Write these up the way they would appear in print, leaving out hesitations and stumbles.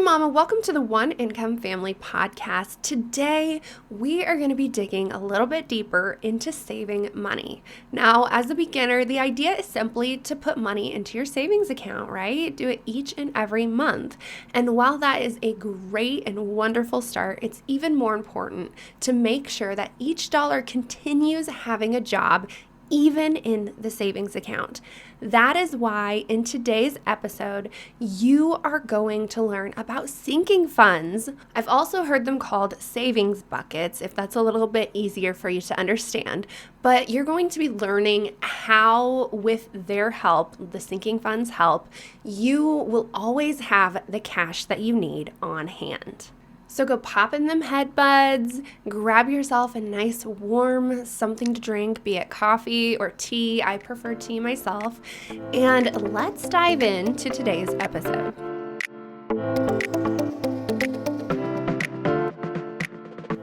Mama, welcome to the One Income Family Podcast. Today, we are going to be digging a little bit deeper into saving money. Now, as a beginner, the idea is simply to put money into your savings account, right? Do it each and every month. And while that is a great and wonderful start, it's even more important to make sure that each dollar continues having a job even in the savings account. That is why in today's episode, you are going to learn about sinking funds. I've also heard them called savings buckets, if that's a little bit easier for you to understand. But you're going to be learning how, with their help, the sinking funds help, you will always have the cash that you need on hand. So go pop in them headbuds, grab yourself a nice warm something to drink, be it coffee or tea. I prefer tea myself. And let's dive into today's episode.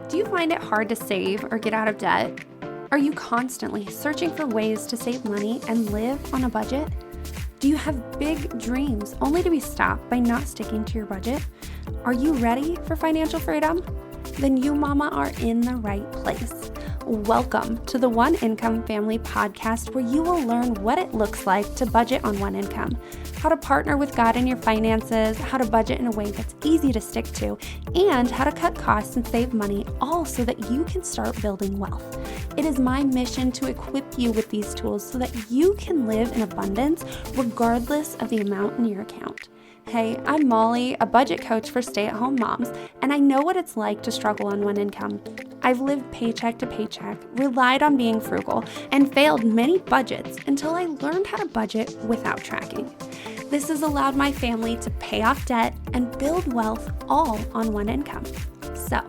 Do you find it hard to save or get out of debt? Are you constantly searching for ways to save money and live on a budget? Do you have big dreams only to be stopped by not sticking to your budget? Are you ready for financial freedom? Then you, Mama, are in the right place. Welcome to the One Income Family Podcast, where you will learn what it looks like to budget on one income, how to partner with God in your finances, how to budget in a way that's easy to stick to, and how to cut costs and save money, all so that you can start building wealth. It is my mission to equip you with these tools so that you can live in abundance regardless of the amount in your account. Hey, I'm Molly, a budget coach for stay-at-home moms, and I know what it's like to struggle on one income. I've lived paycheck to paycheck, relied on being frugal, and failed many budgets until I learned how to budget without tracking. This has allowed my family to pay off debt and build wealth all on one income. So,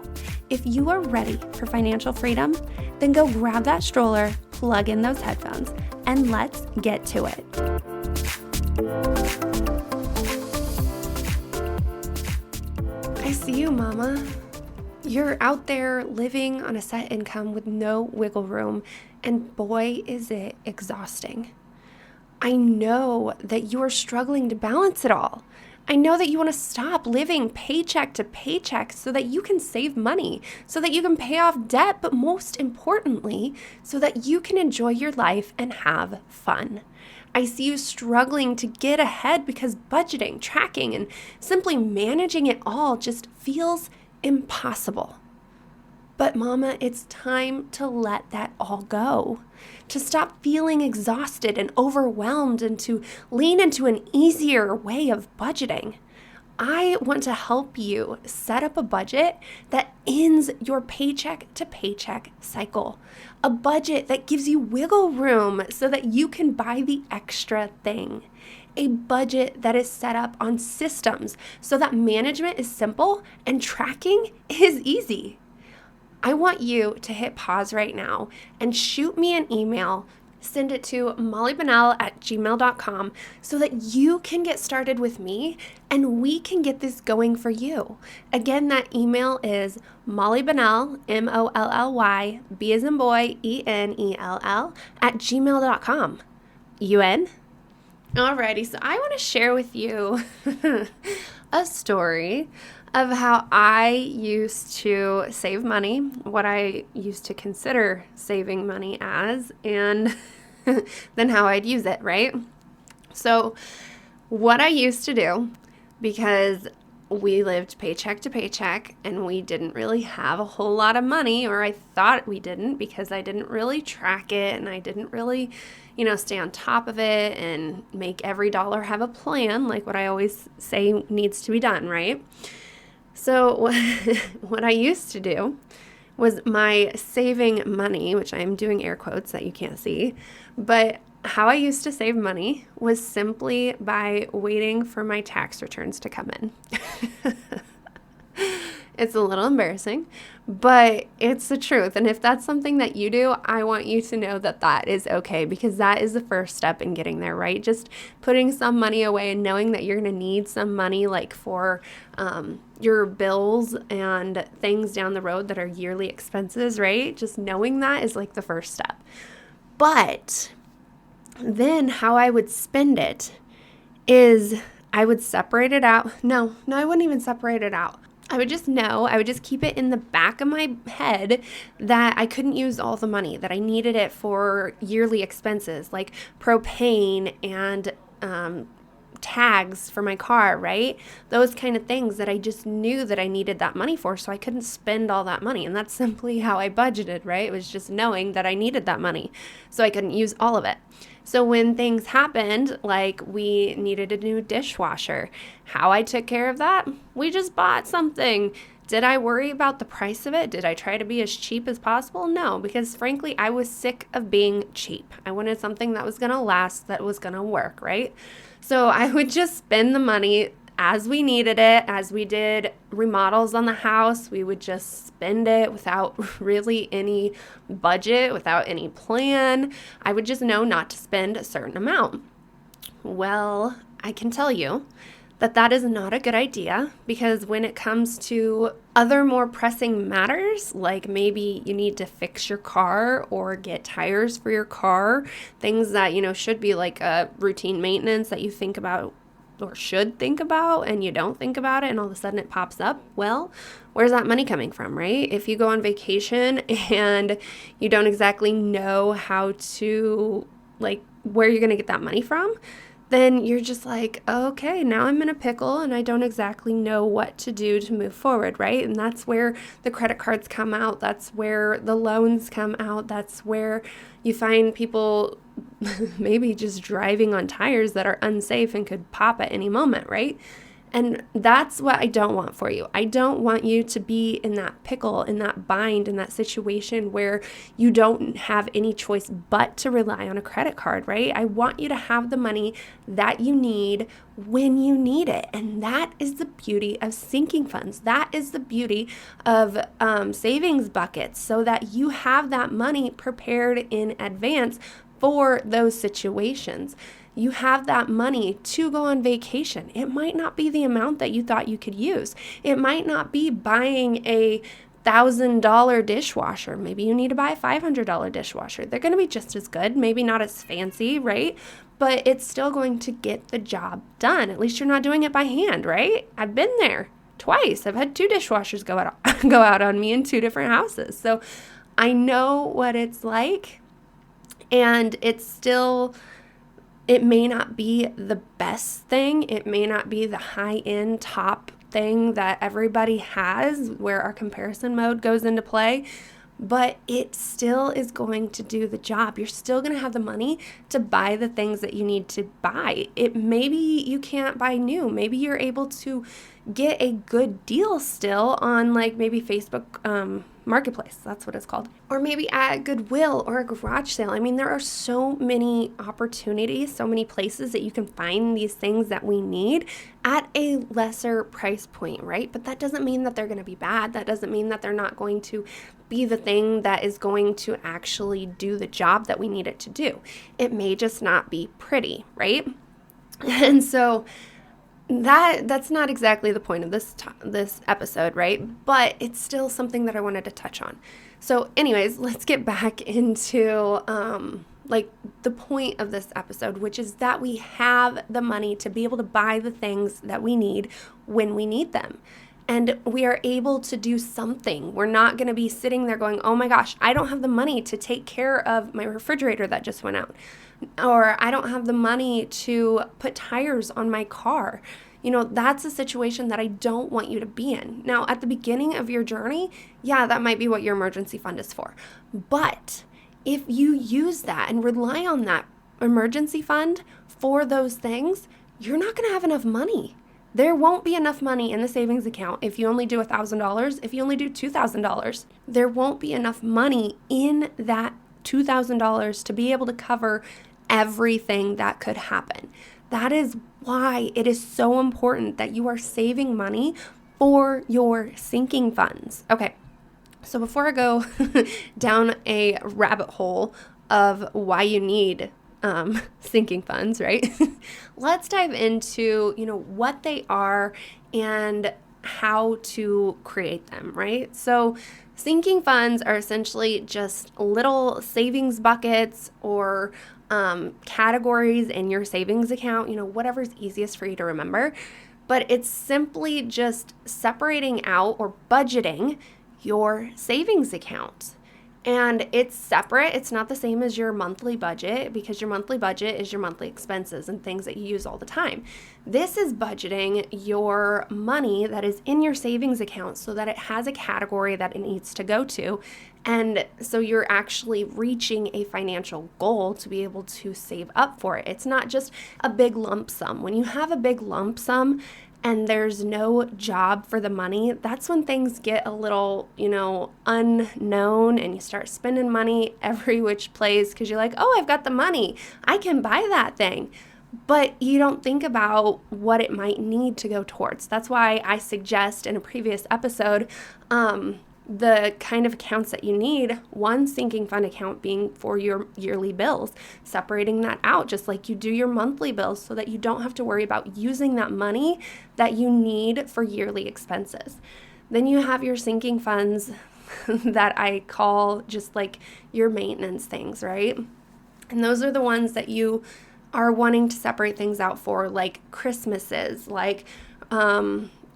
if you are ready for financial freedom, then go grab that stroller, plug in those headphones, and let's get to it. I see you, Mama. You're out there living on a set income with no wiggle room, and boy, is it exhausting. I know that you are struggling to balance it all. I know that you want to stop living paycheck to paycheck so that you can save money, so that you can pay off debt, but most importantly, so that you can enjoy your life and have fun. I see you struggling to get ahead because budgeting, tracking, and simply managing it all just feels impossible. But Mama, it's time to let that all go, to stop feeling exhausted and overwhelmed and to lean into an easier way of budgeting. I want to help you set up a budget that ends your paycheck to paycheck cycle. A budget that gives you wiggle room so that you can buy the extra thing. A budget that is set up on systems so that management is simple and tracking is easy. I want you to hit pause right now and shoot me an email. Send it to mollybennell@gmail.com so that you can get started with me and we can get this going for you. Again, that email is mollybennell, MOLLY, B as in boy, ENELL, @gmail.com. You in? Alrighty, so I want to share with you a story of how I used to save money, what I used to consider saving money as, and then how I'd use it, right? So what I used to do, because we lived paycheck to paycheck and we didn't really have a whole lot of money, or I thought we didn't because I didn't really track it and I didn't really, stay on top of it and make every dollar have a plan, like what I always say needs to be done, right? So what I used to do was my saving money, which I'm doing air quotes that you can't see, but how I used to save money was simply by waiting for my tax returns to come in. It's a little embarrassing, but it's the truth. And if that's something that you do, I want you to know that that is okay, because that is the first step in getting there, right? Just putting some money away and knowing that you're going to need some money, like for your bills and things down the road that are yearly expenses, right? Just knowing that is like the first step. But then how I would spend it is I would separate it out. No, I wouldn't even separate it out. I would just know, I would just keep it in the back of my head that I couldn't use all the money, that I needed it for yearly expenses like propane and tags for my car, right? Those kind of things that I just knew that I needed that money for, so I couldn't spend all that money. And that's simply how I budgeted, right? It was just knowing that I needed that money, so I couldn't use all of it. So when things happened, like we needed a new dishwasher, how I took care of that? We just bought something. Did I worry about the price of it? Did I try to be as cheap as possible? No, because frankly, I was sick of being cheap. I wanted something that was going to last, that was going to work, right? So I would just spend the money as we needed it. As we did remodels on the house, we would just spend it without really any budget, without any plan. I would just know not to spend a certain amount. Well, I can tell you that is not a good idea, because when it comes to other more pressing matters, like maybe you need to fix your car or get tires for your car, things that, should be like a routine maintenance that you think about or should think about, and you don't think about it, and all of a sudden it pops up. Well, where's that money coming from, right? If you go on vacation and you don't exactly know how to, like, where you're going to get that money from, then you're just like, okay, now I'm in a pickle and I don't exactly know what to do to move forward, right? And that's where the credit cards come out. That's where the loans come out. That's where you find people maybe just driving on tires that are unsafe and could pop at any moment, right? And that's what I don't want for you. I don't want you to be in that pickle, in that bind, in that situation where you don't have any choice but to rely on a credit card, right? I want you to have the money that you need when you need it. And that is the beauty of sinking funds. That is the beauty of savings buckets, so that you have that money prepared in advance for those situations. You have that money to go on vacation. It might not be the amount that you thought you could use. It might not be buying a $1,000 dishwasher. Maybe you need to buy a $500 dishwasher. They're going to be just as good, maybe not as fancy, right? But it's still going to get the job done. At least you're not doing it by hand, right? I've been there twice. I've had 2 dishwashers go out on me in 2 different houses. So I know what it's like, and it may not be the best thing. It may not be the high-end top thing that everybody has, where our comparison mode goes into play, but it still is going to do the job. You're still going to have the money to buy the things that you need to buy. Maybe you can't buy new. Maybe you're able to get a good deal still on, like, maybe Facebook Marketplace, that's what it's called. Or maybe at Goodwill or a garage sale. I mean, there are so many opportunities, so many places that you can find these things that we need at a lesser price point, right? But that doesn't mean that they're going to be bad. That doesn't mean that they're not going to be the thing that is going to actually do the job that we need it to do. It may just not be pretty, right? And so that's not exactly the point of this episode, right? But it's still something that I wanted to touch on. So anyways, let's get back into like the point of this episode, which is that we have the money to be able to buy the things that we need when we need them. And we are able to do something. We're not going to be sitting there going, oh my gosh, I don't have the money to take care of my refrigerator that just went out. Or I don't have the money to put tires on my car. That's a situation that I don't want you to be in. Now, at the beginning of your journey, yeah, that might be what your emergency fund is for. But if you use that and rely on that emergency fund for those things, you're not going to have enough money. There won't be enough money in the savings account if you only do $1,000, if you only do $2,000. There won't be enough money in that $2,000 to be able to cover everything that could happen. That is why it is so important that you are saving money for your sinking funds. Okay, so before I go down a rabbit hole of why you need sinking funds, right? Let's dive into, what they are and how to create them, right? So sinking funds are essentially just little savings buckets or categories in your savings account, whatever's easiest for you to remember. But it's simply just separating out or budgeting your savings account. And it's separate. It's not the same as your monthly budget, because your monthly budget is your monthly expenses and things that you use all the time. This is budgeting your money that is in your savings account so that it has a category that it needs to go to. And so you're actually reaching a financial goal to be able to save up for it. It's not just a big lump sum. When you have a big lump sum and there's no job for the money, that's when things get a little, unknown, and you start spending money every which place because you're like, oh, I've got the money, I can buy that thing. But you don't think about what it might need to go towards. That's why I suggest in a previous episode, the kind of accounts that you need, one sinking fund account being for your yearly bills, separating that out just like you do your monthly bills so that you don't have to worry about using that money that you need for yearly expenses. Then you have your sinking funds that I call just like your maintenance things, right? And those are the ones that you are wanting to separate things out for, like Christmases, like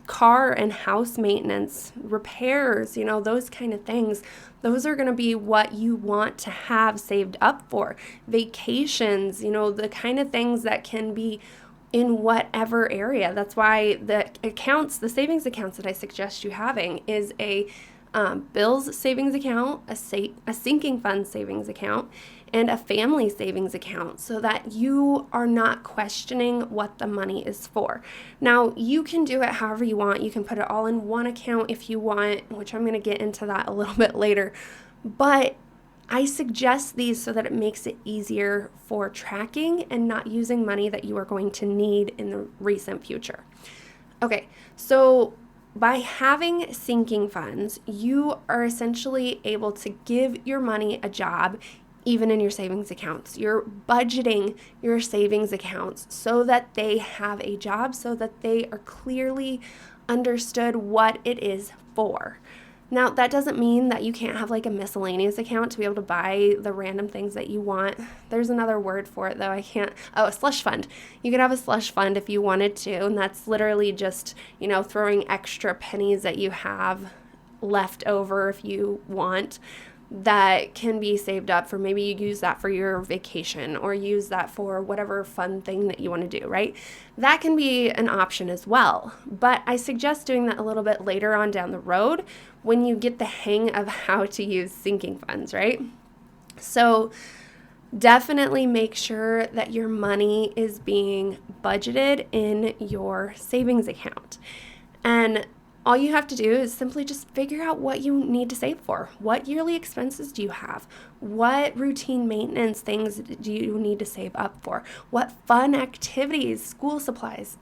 car and house maintenance, repairs, those kind of things. Those are going to be what you want to have saved up for. Vacations, the kind of things that can be in whatever area. That's why the savings accounts that I suggest you having is a bills savings account, a sinking fund savings account, and a family savings account, so that you are not questioning what the money is for. Now, you can do it however you want. You can put it all in one account if you want, which I'm going to get into that a little bit later. But I suggest these so that it makes it easier for tracking and not using money that you are going to need in the recent future. Okay, so by having sinking funds, you are essentially able to give your money a job even in your savings accounts. You're budgeting your savings accounts so that they have a job, so that they are clearly understood what it is for. Now, that doesn't mean that you can't have like a miscellaneous account to be able to buy the random things that you want. There's another word for it though. A slush fund. You could have a slush fund if you wanted to, and that's literally just, throwing extra pennies that you have left over if you want, that can be saved up for, maybe you use that for your vacation or use that for whatever fun thing that you want to do, right? That can be an option as well. But I suggest doing that a little bit later on down the road when you get the hang of how to use sinking funds, right? So definitely make sure that your money is being budgeted in your savings account. And all you have to do is simply just figure out what you need to save for. What yearly expenses do you have? What routine maintenance things do you need to save up for? What fun activities, school supplies,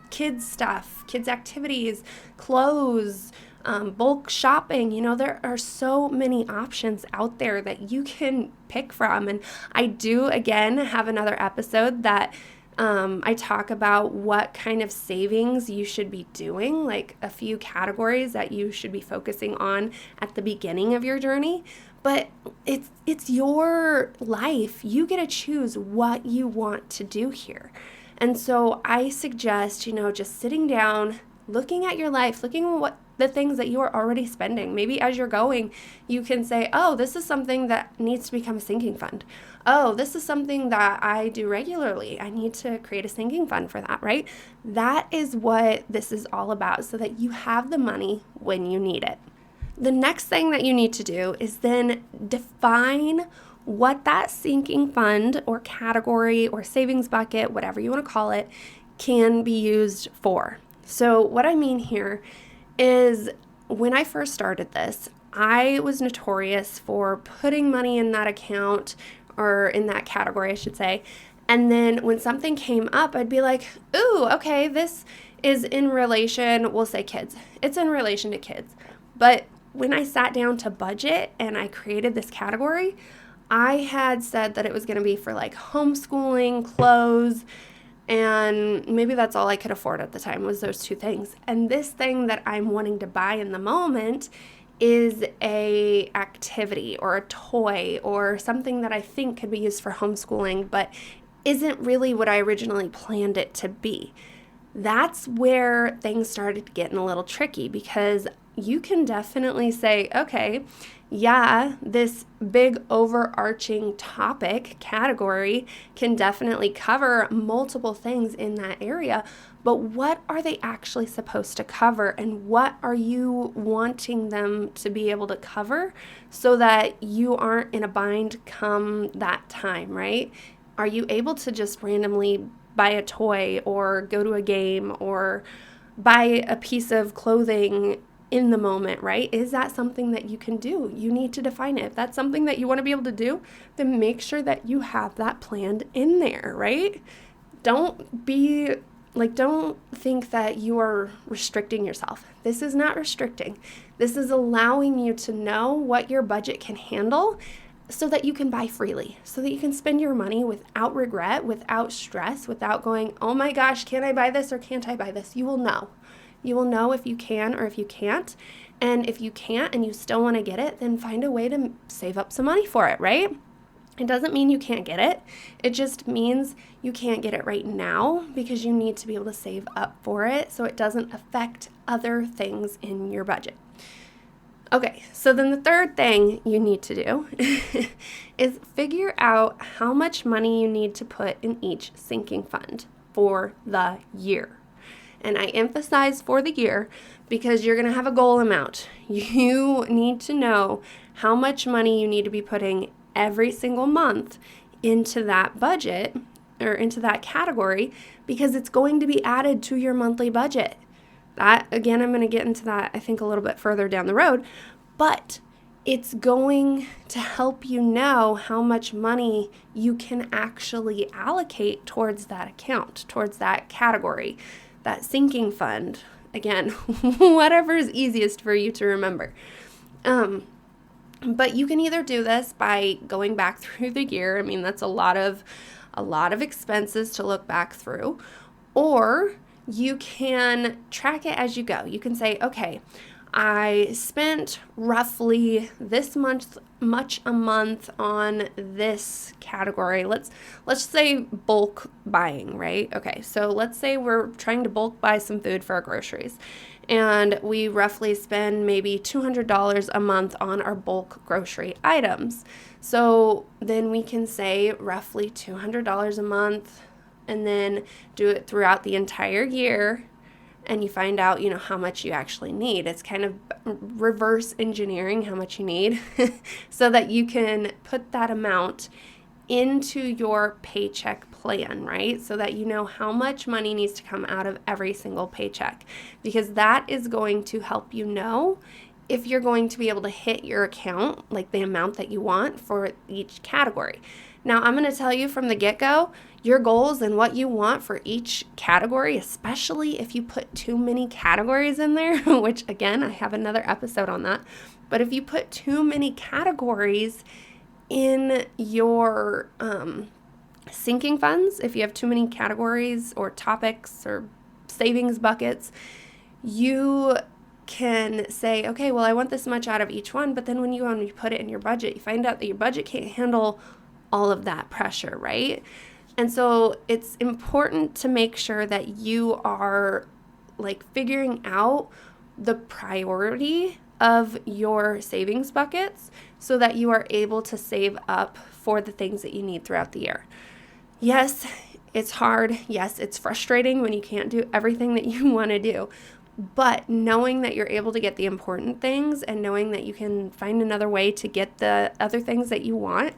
kids stuff, kids activities, clothes, bulk shopping. There are so many options out there that you can pick from. And I do, again, have another episode that I talk about what kind of savings you should be doing, like a few categories that you should be focusing on at the beginning of your journey. But it's your life. You get to choose what you want to do here. And so I suggest, just sitting down, looking at your life, looking at what the things that you are already spending. Maybe as you're going, you can say, oh, this is something that needs to become a sinking fund. Oh, this is something that I do regularly. I need to create a sinking fund for that, right? That is what this is all about, so that you have the money when you need it. The next thing that you need to do is then define what that sinking fund or category or savings bucket, whatever you want to call it, can be used for. So what I mean here is, when I first started this, I was notorious for putting money in that account, or in that category, I should say. And then when something came up, I'd be like, ooh, okay, this is in relation, we'll say kids. It's in relation to kids. But when I sat down to budget and I created this category, I had said that it was going to be for like homeschooling, clothes, and maybe that's all I could afford at the time, was those two things. And this thing that I'm wanting to buy in the moment is a activity or a toy or something that I think could be used for homeschooling, but isn't really what I originally planned it to be. That's where things started getting a little tricky, because you can definitely say, okay, yeah, this big overarching topic category can definitely cover multiple things in that area, but what are they actually supposed to cover, and what are you wanting them to be able to cover so that you aren't in a bind come that time, right? Are you able to just randomly buy a toy or go to a game or buy a piece of clothing in the moment, right? Is that something that you can do? You need to define it. If that's something that you want to be able to do, then make sure that you have that planned in there, right? Don't think that you are restricting yourself. This is not restricting. This is allowing you to know what your budget can handle so that you can buy freely, so that you can spend your money without regret, without stress, without going, oh my gosh, can I buy this or can't I buy this? You will know. You will know if you can or if you can't. And if you can't and you still want to get it, then find a way to save up some money for it, right? It doesn't mean you can't get it. It just means you can't get it right now because you need to be able to save up for it so it doesn't affect other things in your budget. Okay, so then the third thing you need to do is figure out how much money you need to put in each sinking fund for the year. And I emphasize for the year because you're going to have a goal amount. You need to know how much money you need to be putting every single month into that budget or into that category, because it's going to be added to your monthly budget. That, again, I'm going to get into that, I think, a little bit further down the road, but it's going to help you know how much money you can actually allocate towards that account, towards that category, that sinking fund. Again, whatever is easiest for you to remember. But you can either do this by going back through the year. I mean, that's a lot of expenses to look back through. Or you can track it as you go. You can say, okay, I spent roughly this much a month on this category. Let's say bulk buying, right? Okay, so let's say we're trying to bulk buy some food for our groceries, and we roughly spend maybe $200 a month on our bulk grocery items. So then we can say roughly $200 a month, and then do it throughout the entire year. And you find out, how much you actually need. It's kind of reverse engineering how much you need so that you can put that amount into your paycheck plan, right? So that you know how much money needs to come out of every single paycheck, because that is going to help you know if you're going to be able to hit your account, like the amount that you want for each category. Now, I'm going to tell you from the get-go, your goals and what you want for each category, especially if you put too many categories in there, which again, I have another episode on that. But if you put too many categories in your sinking funds, if you have too many categories or topics or savings buckets, you can say, okay, well, I want this much out of each one. But then when you put it in your budget, you find out that your budget can't handle all of that pressure, right? And so it's important to make sure that you are figuring out the priority of your savings buckets so that you are able to save up for the things that you need throughout the year. Yes, it's hard. Yes, it's frustrating when you can't do everything that you want to do. But knowing that you're able to get the important things and knowing that you can find another way to get the other things that you want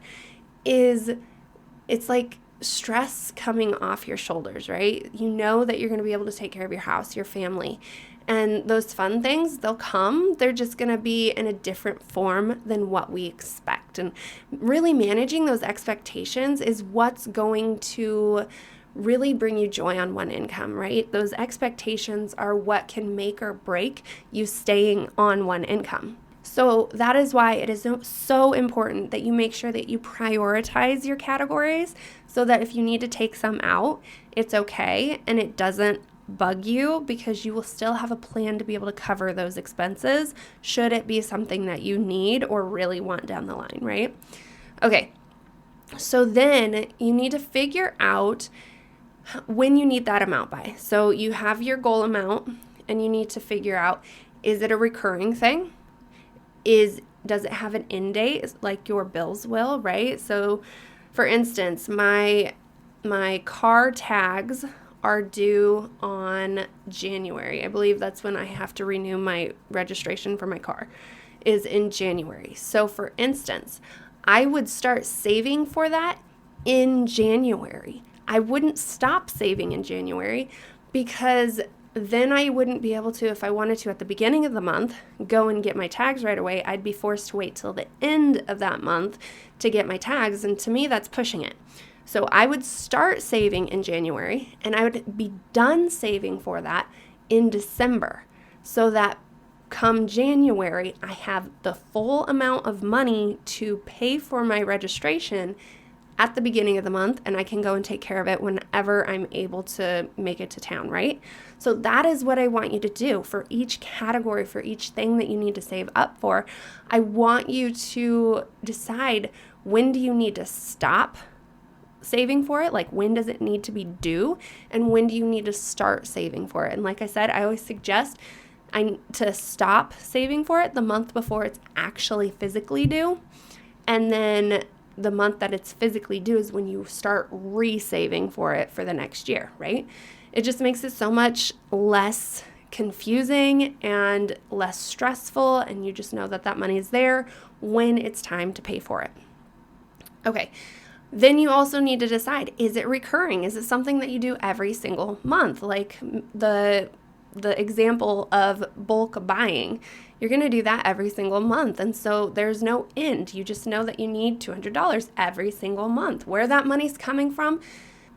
it's like stress coming off your shoulders, right? You know that you're going to be able to take care of your house, your family, and those fun things, they'll come. They're just going to be in a different form than what we expect. And really managing those expectations is what's going to really bring you joy on one income, right? Those expectations are what can make or break you staying on one income. So that is why it is so important that you make sure that you prioritize your categories so that if you need to take some out, it's okay and it doesn't bug you because you will still have a plan to be able to cover those expenses should it be something that you need or really want down the line, right? Okay, so then you need to figure out when you need that amount by. So you have your goal amount and you need to figure out, is it a recurring thing? Does it have an end date like your bills will, right? So for instance, my car tags are due on January. I believe that's when I have to renew my registration for my car, is in January. So for instance, I would start saving for that in January. I wouldn't stop saving in January because then I wouldn't be able to, if I wanted to at the beginning of the month, go and get my tags right away. I'd be forced to wait till the end of that month to get my tags. And to me, that's pushing it. So I would start saving in January and I would be done saving for that in December, so that come January, I have the full amount of money to pay for my registration at the beginning of the month, and I can go and take care of it whenever I'm able to make it to town, right? So that is what I want you to do for each category, for each thing that you need to save up for. I want you to decide, when do you need to stop saving for it? Like, when does it need to be due? And when do you need to start saving for it? And like I said, I always suggest to stop saving for it the month before it's actually physically due. And then the month that it's physically due is when you start re-saving for it for the next year, right? It just makes it so much less confusing and less stressful, and you just know that that money is there when it's time to pay for it. Okay, then you also need to decide, is it recurring? Is it something that you do every single month? Like the example of bulk buying, you're going to do that every single month. And so there's no end. You just know that you need $200 every single month. Where that money's coming from,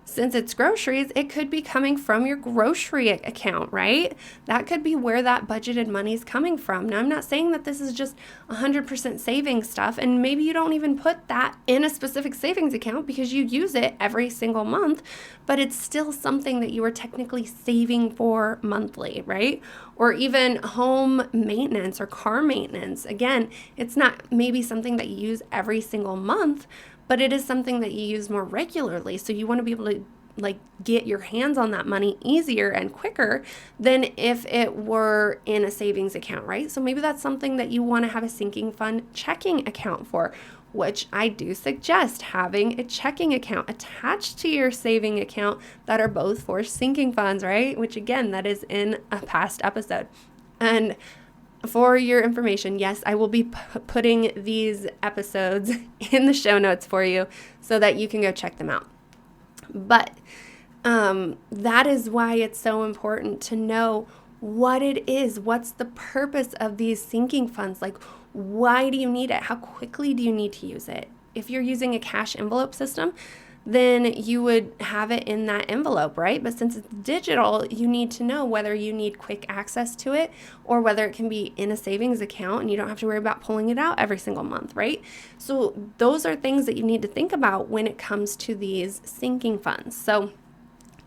since it's groceries, it could be coming from your grocery account, right? That could be where that budgeted money is coming from. Now, I'm not saying that this is just 100% saving stuff, and maybe you don't even put that in a specific savings account because you use it every single month, but it's still something that you are technically saving for monthly, right? Or even home maintenance or car maintenance. Again, it's not maybe something that you use every single month, but it is something that you use more regularly. So you want to be able to get your hands on that money easier and quicker than if it were in a savings account, right? So maybe that's something that you want to have a sinking fund checking account for, which I do suggest having a checking account attached to your saving account that are both for sinking funds, right? Which again, that is in a past episode. And for your information, yes, I will be putting these episodes in the show notes for you so that you can go check them out. But that is why it's so important to know what it is. What's the purpose of these sinking funds? Like, why do you need it? How quickly do you need to use it? If you're using a cash envelope system, then you would have it in that envelope, right? But since it's digital, you need to know whether you need quick access to it or whether it can be in a savings account and you don't have to worry about pulling it out every single month, right? So those are things that you need to think about when it comes to these sinking funds. So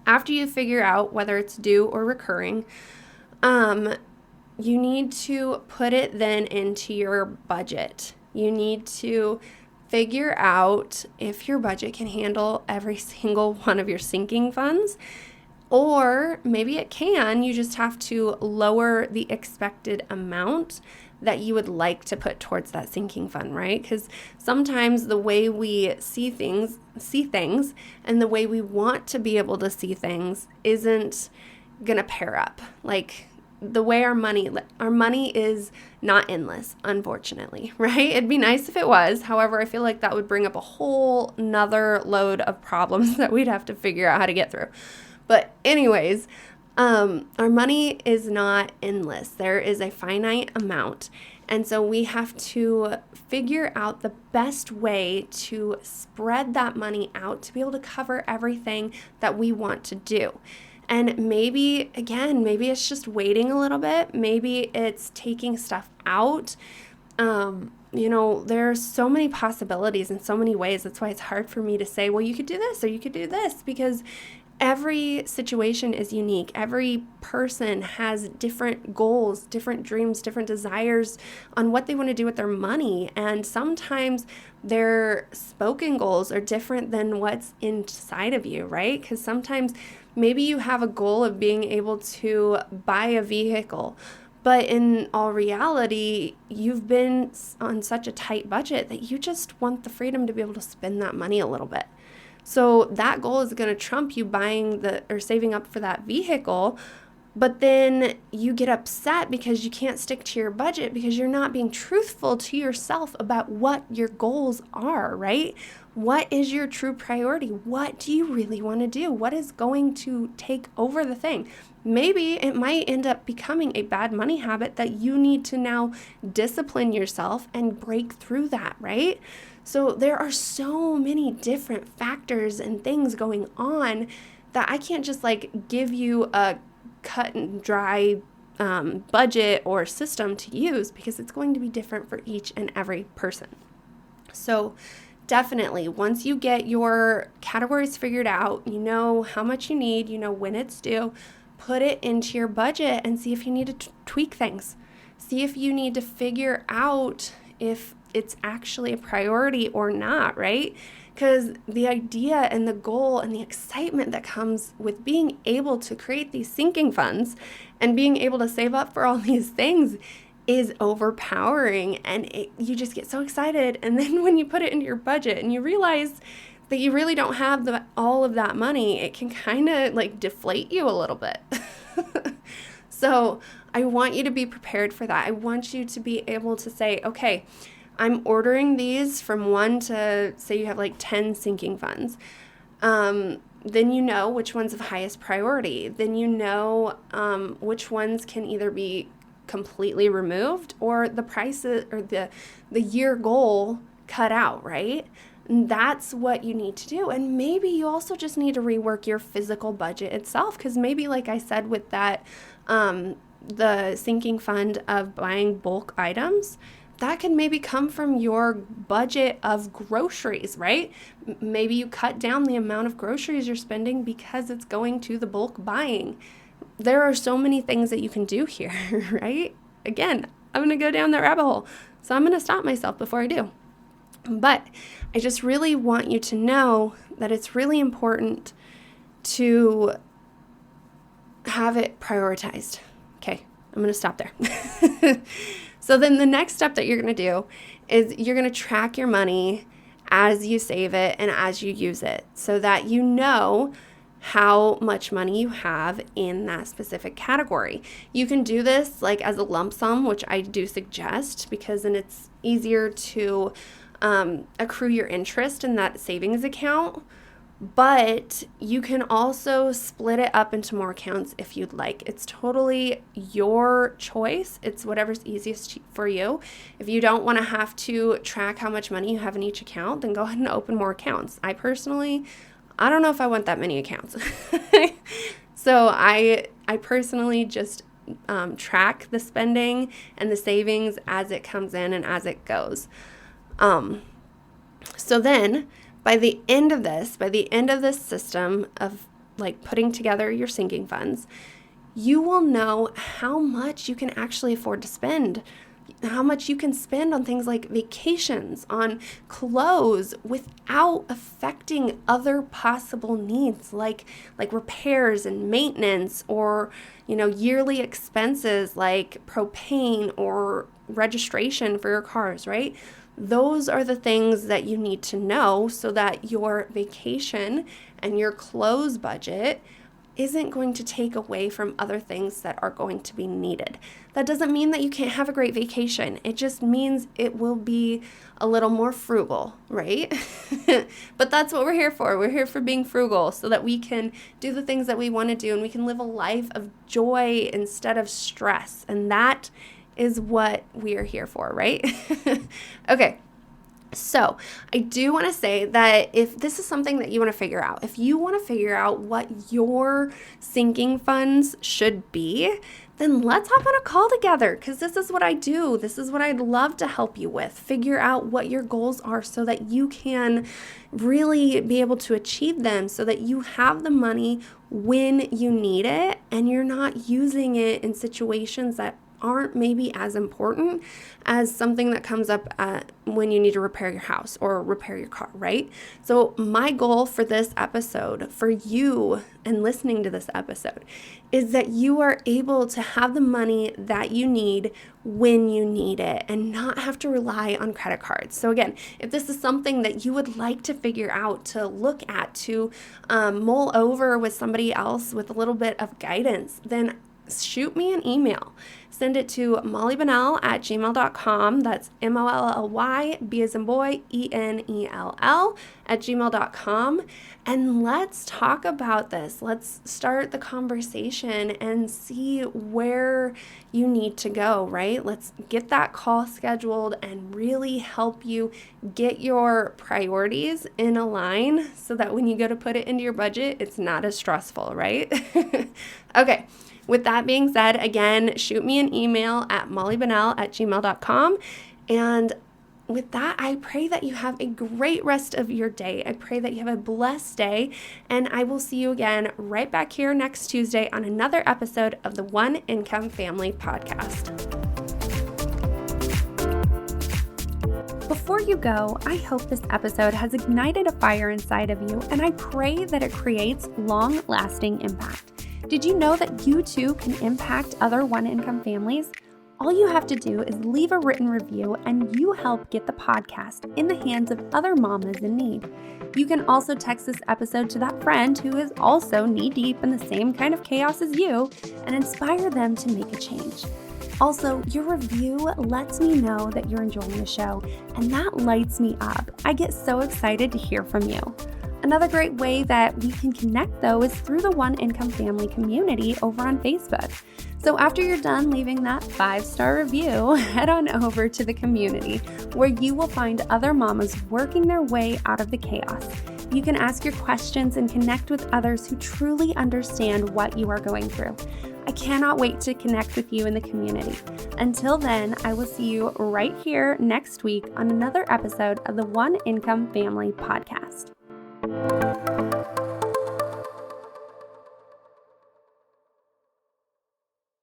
after you figure out whether it's due or recurring, you need to put it then into your budget. You need to figure out if your budget can handle every single one of your sinking funds, or maybe it can. You just have to lower the expected amount that you would like to put towards that sinking fund, right? Because sometimes the way we see things and the way we want to be able to see things isn't gonna pair up. Like the way our money is not endless, unfortunately, right? It'd be nice if it was. However, I feel like that would bring up a whole nother load of problems that we'd have to figure out how to get through. But anyways, our money is not endless. There is a finite amount. And so we have to figure out the best way to spread that money out to be able to cover everything that we want to do. And maybe it's just waiting a little bit. Maybe it's taking stuff out. There's so many possibilities in so many ways. That's why it's hard for me to say, well, you could do this or you could do this, because Every situation is unique. Every person has different goals, different dreams, different desires on what they want to do with their money. And sometimes their spoken goals are different than what's inside of you, right? Because sometimes maybe you have a goal of being able to buy a vehicle, but in all reality, you've been on such a tight budget that you just want the freedom to be able to spend that money a little bit. So that goal is going to trump you buying or saving up for that vehicle, but then you get upset because you can't stick to your budget because you're not being truthful to yourself about what your goals are, right? What is your true priority? What do you really want to do? What is going to take over the thing? Maybe it might end up becoming a bad money habit that you need to now discipline yourself and break through that, right? So there are so many different factors and things going on that I can't just give you a cut and dry budget or system to use, because it's going to be different for each and every person. So definitely, once you get your categories figured out, you know how much you need, you know when it's due, put it into your budget and see if you need to tweak things. See if you need to figure out if it's actually a priority or not, right? Because the idea and the goal and the excitement that comes with being able to create these sinking funds and being able to save up for all these things is overpowering, and you just get so excited. And then when you put it into your budget and you realize that you really don't have all of that money, it can kind of deflate you a little bit. So I want you to be prepared for that. I want you to be able to say, okay, I'm ordering these from 1 to, say you have 10 sinking funds. Then you know which one's of highest priority. Then you know which ones can either be completely removed or the prices or the year goal cut out, right? And that's what you need to do. And maybe you also just need to rework your physical budget itself, because maybe, like I said, with that, the sinking fund of buying bulk items, that can maybe come from your budget of groceries, right? Maybe you cut down the amount of groceries you're spending because it's going to the bulk buying. There are so many things that you can do here, right? Again, I'm going to go down that rabbit hole, so I'm going to stop myself before I do. But I just really want you to know that it's really important to have it prioritized. Okay, I'm going to stop there. So then the next step that you're going to do is you're going to track your money as you save it and as you use it, so that you know how much money you have in that specific category. You can do this as a lump sum, which I do suggest, because then it's easier to accrue your interest in that savings account. But you can also split it up into more accounts if you'd like. It's totally your choice. It's whatever's easiest for you. If you don't want to have to track how much money you have in each account, then go ahead and open more accounts. I don't know if I want that many accounts. So I personally just track the spending and the savings as it comes in and as it goes. So then by the end of this system of putting together your sinking funds, you will know how much you can actually afford to spend, how much you can spend on things like vacations, on clothes, without affecting other possible needs like repairs and maintenance, or yearly expenses like propane or registration for your cars, right? Those are the things that you need to know, so that your vacation and your clothes budget isn't going to take away from other things that are going to be needed. That doesn't mean that you can't have a great vacation. It just means it will be a little more frugal, right? But that's what we're here for. We're here for being frugal, so that we can do the things that we want to do, and we can live a life of joy instead of stress. And that is what we are here for, right? Okay. So I do want to say that if this is something that you want to figure out, if you want to figure out what your sinking funds should be, then let's hop on a call together, because this is what I do. This is what I'd love to help you with. Figure out what your goals are so that you can really be able to achieve them, so that you have the money when you need it and you're not using it in situations that aren't maybe as important as something that comes up when you need to repair your house or repair your car, right? So my goal for this episode, for you and listening to this episode, is that you are able to have the money that you need when you need it and not have to rely on credit cards. So again, if this is something that you would like to figure out, to look at, to mull over with somebody else with a little bit of guidance, then shoot me an email. Send it to mollybennell@gmail.com. That's MOLLY, B as in boy, ENELL @gmail.com. And let's talk about this. Let's start the conversation and see where you need to go, right? Let's get that call scheduled and really help you get your priorities in a line so that when you go to put it into your budget, it's not as stressful, right? Okay. With that being said, again, shoot me an email at mollybennell@gmail.com. And with that, I pray that you have a great rest of your day. I pray that you have a blessed day. And I will see you again right back here next Tuesday on another episode of the One Income Family Podcast. Before you go, I hope this episode has ignited a fire inside of you, and I pray that it creates long-lasting impact. Did you know that you too can impact other one-income families? All you have to do is leave a written review and you help get the podcast in the hands of other mamas in need. You can also text this episode to that friend who is also knee-deep in the same kind of chaos as you and inspire them to make a change. Also, your review lets me know that you're enjoying the show, and that lights me up. I get so excited to hear from you. Another great way that we can connect, though, is through the One Income Family community over on Facebook. So after you're done leaving that 5-star review, head on over to the community where you will find other mamas working their way out of the chaos. You can ask your questions and connect with others who truly understand what you are going through. I cannot wait to connect with you in the community. Until then, I will see you right here next week on another episode of the One Income Family Podcast.